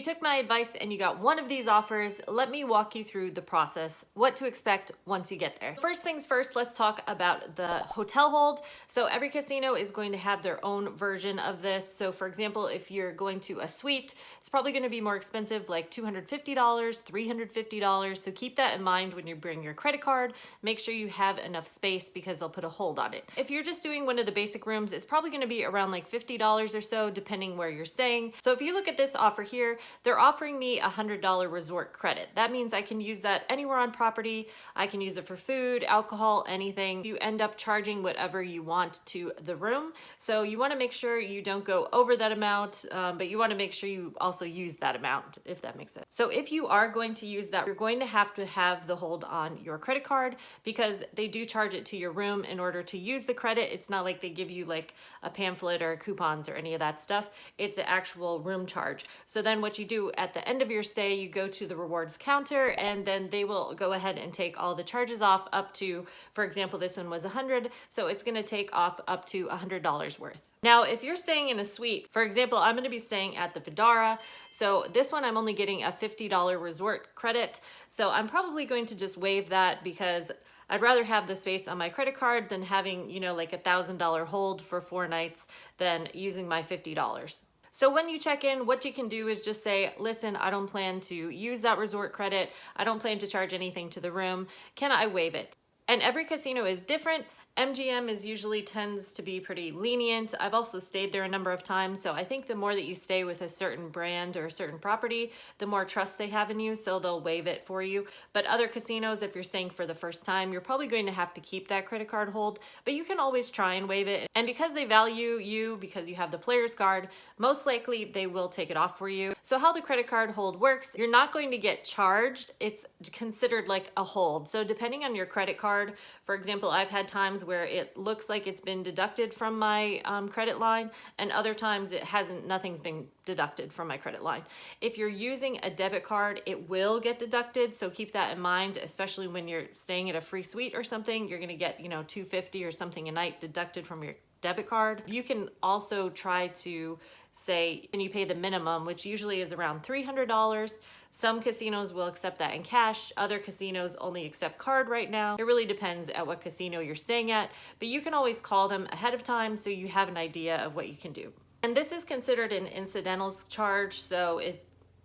If you took my advice and you got one of these offers, let me walk you through the process, what to expect once you get there. First things first, let's talk about the hotel hold. So every casino is going to have their own version of this. So for example, if you're going to a suite, it's probably going to be more expensive, like $250, $350. So keep that in mind when you bring your credit card. Make sure you have enough space because they'll put a hold on it. If you're just doing one of the basic rooms, it's probably going to be around like $50 or so, depending where you're staying. So if you look at this offer here, they're offering me a $100 resort credit. That means I can use that anywhere on property. I can use it for food, alcohol, anything. You end up charging whatever you want to the room. So you want to make sure you don't go over that amount, but you want to make sure you also use that amount, if that makes sense. So if you are going to use that, you're going to have the hold on your credit card because they do charge it to your room in order to use the credit. It's not like they give you like a pamphlet or coupons or any of that stuff. It's an actual room charge. So then what you do at the end of your stay, you go to the rewards counter and then they will go ahead and take all the charges off up to, for example, this one was $100. So it's going to take off up to $100 worth. Now, if you're staying in a suite, for example, I'm going to be staying at the Vidara. So this one, I'm only getting a $50 resort credit. So I'm probably going to just waive that because I'd rather have the space on my credit card than having, you know, like $1,000 hold for 4 nights than using my $50. So when you check in, what you can do is just say, listen, I don't plan to use that resort credit. I don't plan to charge anything to the room. Can I waive it? And every casino is different. MGM usually tends to be pretty lenient. I've also stayed there a number of times, so I think the more that you stay with a certain brand or a certain property, the more trust they have in you, so they'll waive it for you. But other casinos, if you're staying for the first time, you're probably going to have to keep that credit card hold, but you can always try and waive it. And because they value you, because you have the player's card, most likely they will take it off for you. So how the credit card hold works, you're not going to get charged. It's considered like a hold. So depending on your credit card, for example, I've had times where it looks like it's been deducted from my credit line, and other times it hasn't, nothing's been deducted from my credit line. If you're using a debit card, it will get deducted, so keep that in mind, especially when you're staying at a free suite or something. You're gonna get, you know, $250 or something a night deducted from your debit card. You can also try to say, and you pay the minimum, which usually is around $300. Some casinos will accept that in cash. Other casinos only accept card right now. It really depends at what casino you're staying at, but you can always call them ahead of time so you have an idea of what you can do. And this is considered an incidentals charge, so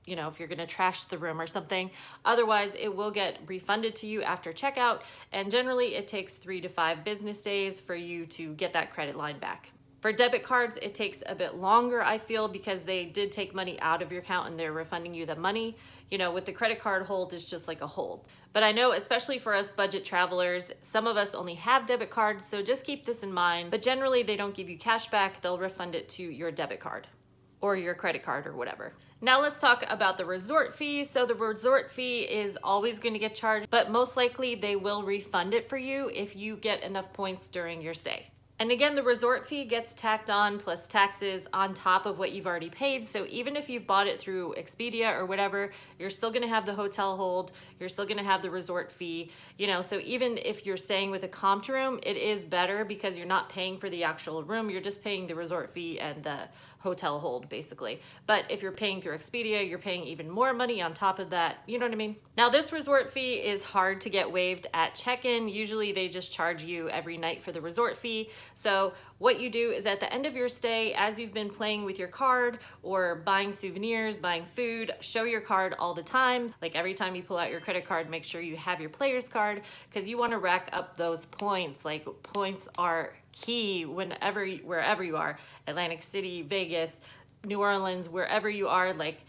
you know, if you're gonna trash the room or something. Otherwise, it will get refunded to you after checkout, and generally it takes 3 to 5 business days for you to get that credit line back. For debit cards, it takes a bit longer, I feel, because they did take money out of your account and they're refunding you the money. You know, with the credit card hold, it's just like a hold. But I know, especially for us budget travelers, some of us only have debit cards, so just keep this in mind. But generally, they don't give you cash back. They'll refund it to your debit card or your credit card or whatever. Now let's talk about the resort fee. So the resort fee is always going to get charged, but most likely they will refund it for you if you get enough points during your stay. And again, the resort fee gets tacked on plus taxes on top of what you've already paid. So even if you've bought it through Expedia or whatever, you're still gonna have the hotel hold, you're still gonna have the resort fee, you know, so even if you're staying with a comped room, it is better because you're not paying for the actual room, you're just paying the resort fee and the hotel hold basically. But if you're paying through Expedia, you're paying even more money on top of that, you know what I mean? Now this resort fee is hard to get waived at check-in. Usually they just charge you every night for the resort fee. So what you do is at the end of your stay, as you've been playing with your card or buying souvenirs, buying food, show your card all the time. Like every time you pull out your credit card, make sure you have your player's card because you want to rack up those points. Like points are key wherever you are, Atlantic City, Vegas, New Orleans, wherever you are, like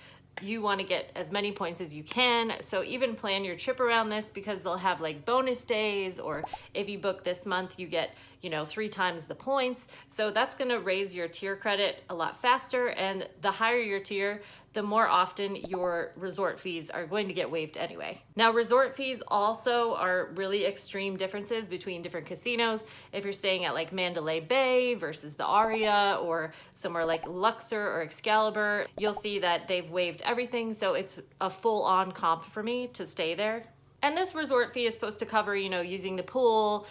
you want to get as many points as you can. So even plan your trip around this because they'll have like bonus days, or if you book this month, you get, you know, 3 times the points. So that's going to raise your tier credit a lot faster. And the higher your tier, the more often your resort fees are going to get waived anyway. Now, resort fees also are really extreme differences between different casinos. If you're staying at like Mandalay Bay versus the Aria or somewhere like Luxor or Excalibur, you'll see that they've waived everything. So it's a full-on comp for me to stay there. And this resort fee is supposed to cover, you know, using the pool,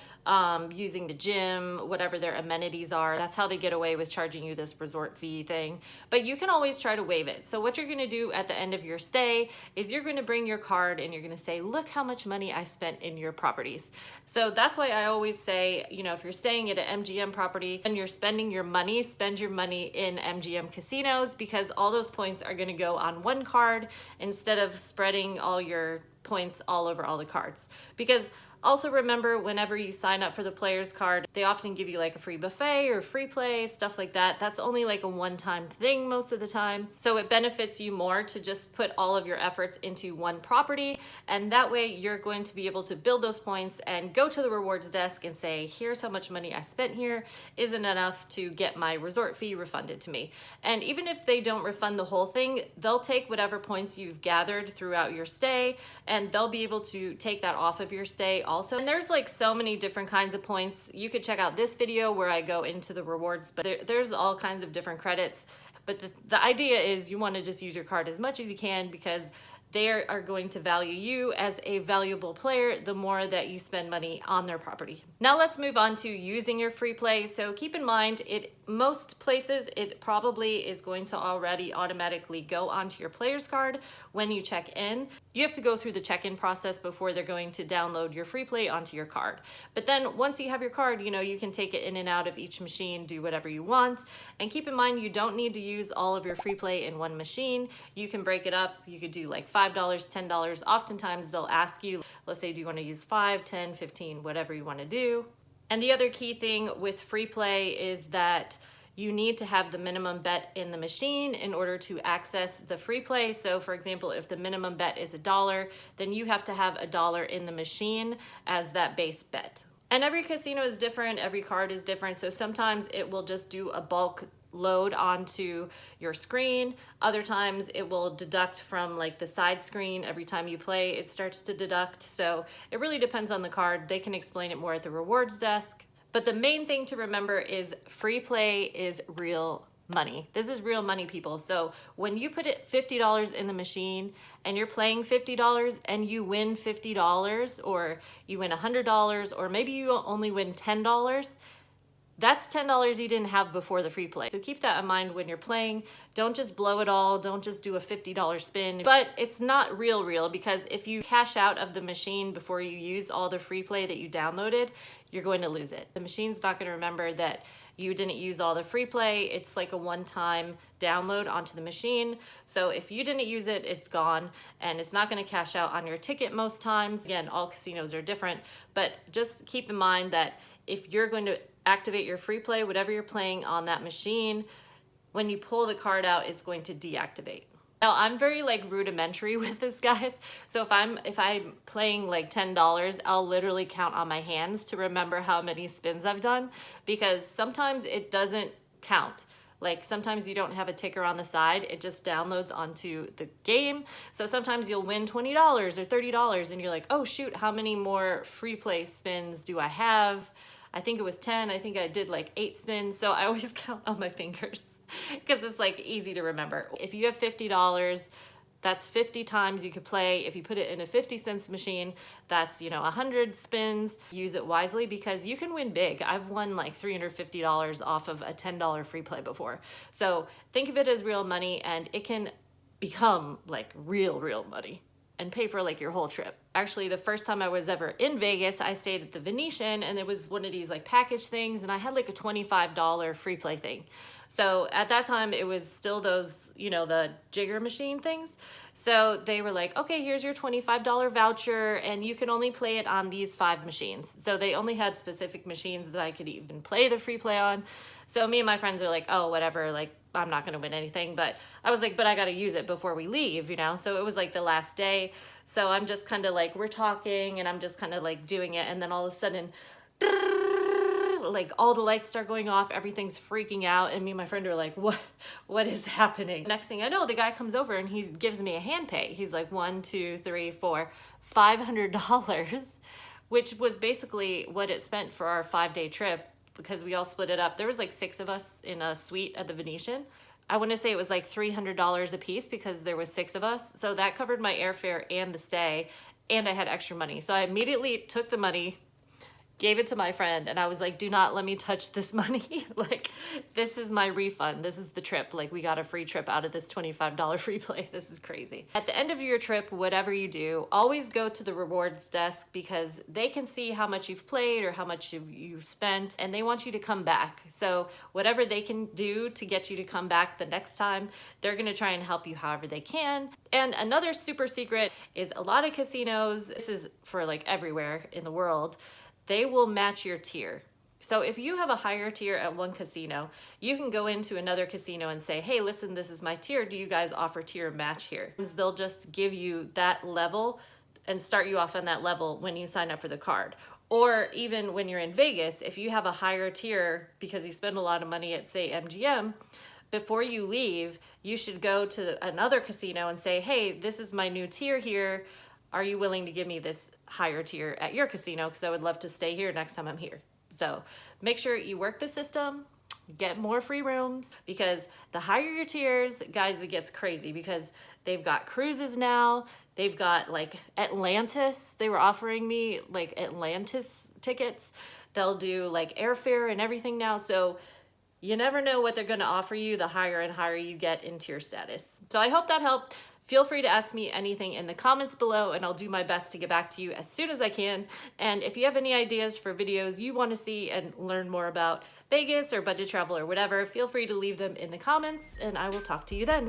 using the gym, whatever their amenities are. That's how they get away with charging you this resort fee thing. But you can always try to waive it. So what you're gonna do at the end of your stay is you're gonna bring your card and you're gonna say, look how much money I spent in your properties. So that's why I always say, you know, if you're staying at an MGM property and you're spending your money, spend your money in MGM casinos, because all those points are gonna go on one card instead of spreading all your points all over all the cards. Because also remember, whenever you sign up for the players card, they often give you like a free buffet or free play, stuff like that. That's only like a one-time thing most of the time. So it benefits you more to just put all of your efforts into one property, and that way you're going to be able to build those points and go to the rewards desk and say, here's how much money I spent here. Isn't enough to get my resort fee refunded to me. And even if they don't refund the whole thing, they'll take whatever points you've gathered throughout your stay, and they'll be able to take that off of your stay also. And there's like so many different kinds of points. You could check out this video where I go into the rewards, but there's all kinds of different credits. But the idea is you want to just use your card as much as you can, because they are going to value you as a valuable player the more that you spend money on their property. Now let's move on to using your free play. So keep in mind, most places it probably is going to already automatically go onto your player's card when you check in. You have to go through the check-in process before they're going to download your free play onto your card. But then once you have your card, you know, you can take it in and out of each machine, do whatever you want. And keep in mind, you don't need to use all of your free play in one machine. You can break it up. You could do like $5, $10. Oftentimes they'll ask you, let's say, do you want to use 5, 10, 15, whatever you want to do. And the other key thing with free play is that you need to have the minimum bet in the machine in order to access the free play. So for example, if the minimum bet is $1, then you have to have $1 in the machine as that base bet. And every casino is different, every card is different. So sometimes it will just do a bulk load onto your screen. Other times it will deduct from like the side screen. Every time you play, it starts to deduct. So it really depends on the card. They can explain it more at the rewards desk. But the main thing to remember is free play is real money. This is real money, people. So when you put it $50 in the machine and you're playing $50 and you win $50, or you win $100, or maybe you only win $10, that's $10 you didn't have before the free play. So keep that in mind when you're playing. Don't just blow it all. Don't just do a $50 spin. But it's not real, because if you cash out of the machine before you use all the free play that you downloaded, you're going to lose it. The machine's not going to remember that you didn't use all the free play. It's like a one-time download onto the machine. So if you didn't use it, it's gone, and it's not going to cash out on your ticket most times. Again, all casinos are different, but just keep in mind that if you're going to activate your free play, whatever you're playing on that machine, when you pull the card out, it's going to deactivate. Now I'm very like rudimentary with this, guys. So if I'm playing like $10, I'll literally count on my hands to remember how many spins I've done, because sometimes it doesn't count. Like sometimes you don't have a ticker on the side, it just downloads onto the game. So sometimes you'll win $20 or $30 and you're like, oh shoot, how many more free play spins do I have? I think it was 10. I think I did like 8 spins. So I always count on my fingers because it's like easy to remember. If you have $50, that's 50 times you could play. If you put it in a 50-cent machine, that's, you know, 100 spins. Use it wisely, because you can win big. I've won like $350 off of a $10 free play before. So think of it as real money, and it can become like real money and pay for like your whole trip. Actually, the first time I was ever in Vegas, I stayed at the Venetian, and it was one of these like package things, and I had like a $25 free play thing. So at that time, it was still those, you know, the jigger machine things. So they were like, okay, here's your $25 voucher, and you can only play it on these 5 machines. So they only had specific machines that I could even play the free play on. So me and my friends are like, oh, whatever, like, I'm not gonna win anything. But I was like, but I gotta use it before we leave, you know? So it was like the last day. So I'm just kind of like, we're talking, and I'm just kind of like doing it. And then all of a sudden, like all the lights start going off, everything's freaking out, and me and my friend are like, what is happening? Next thing I know, the guy comes over and he gives me a hand pay. He's like, 1, 2, 3, 4, $500, which was basically what it spent for our 5-day trip, because we all split it up. There was like 6 of us in a suite at the Venetian. I want to say it was like $300 a piece because there was 6 of us. So that covered my airfare and the stay. and I had extra money. So I immediately took the money, gave it to my friend, and I was like, do not let me touch this money. Like, this is my refund. This is the trip. Like, we got a free trip out of this $25 free play. This is crazy. At the end of your trip, whatever you do, always go to the rewards desk because they can see how much you've played or how much you've spent, and they want you to come back. So whatever they can do to get you to come back the next time, they're gonna try and help you however they can. And another super secret is a lot of casinos, this is for like everywhere in the world, they will match your tier. So if you have a higher tier at one casino, you can go into another casino and say, hey, listen, this is my tier. Do you guys offer tier match here? They'll just give you that level and start you off on that level when you sign up for the card. Or even when you're in Vegas, if you have a higher tier because you spend a lot of money at, say, MGM, before you leave, you should go to another casino and say, hey, this is my new tier here. Are you willing to give me this higher tier at your casino? Because I would love to stay here next time I'm here. So make sure you work the system, get more free rooms, because the higher your tiers, guys, it gets crazy because they've got cruises now. They've got like Atlantis. They were offering me like Atlantis tickets. They'll do like airfare and everything now. So you never know what they're going to offer you the higher and higher you get in tier status. So I hope that helped. Feel free to ask me anything in the comments below and I'll do my best to get back to you as soon as I can. And if you have any ideas for videos you want to see and learn more about Vegas or budget travel or whatever, feel free to leave them in the comments and I will talk to you then.